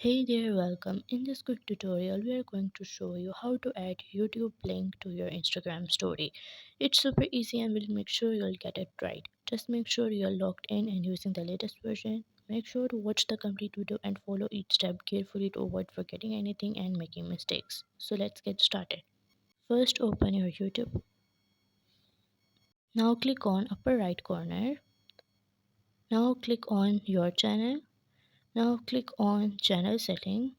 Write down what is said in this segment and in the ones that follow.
Hey there, welcome. In this quick tutorial, we are going to show you how to add YouTube link to your Instagram story. It's super easy and we'll make sure you'll get it right. Just make sure you're logged in and using the latest version. Make sure to watch the complete video and follow each step carefully to avoid forgetting anything and making mistakes. So let's get started. First, open your YouTube. Now click on upper right corner. Now click on your channel. Now click on channel setting.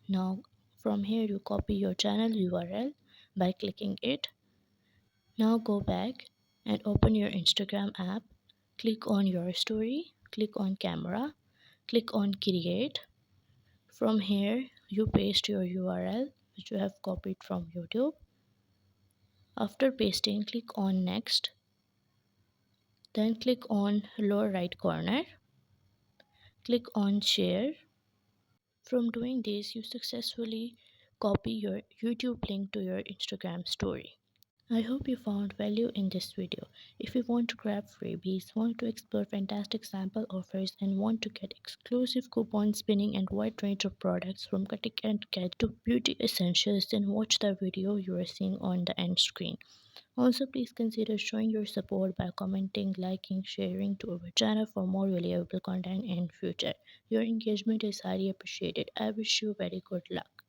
Now from here you copy your channel URL by clicking it. Now go back and open your Instagram app. Click on your story, click on camera, click on create. From here you paste your URL which you have copied from YouTube. After pasting, click on next. Then click on lower right corner. Click on share. From doing this, you successfully copy your YouTube link to your Instagram story. I hope you found value in this video. If you want to grab freebies, want to explore fantastic sample offers, and want to get exclusive coupon spinning and wide range of products from cutting and cat to beauty essentials, then watch the video you are seeing on the end screen. Also, please consider showing your support by commenting, liking, sharing to our channel for more valuable content in future. Your engagement is highly appreciated. I wish you very good luck.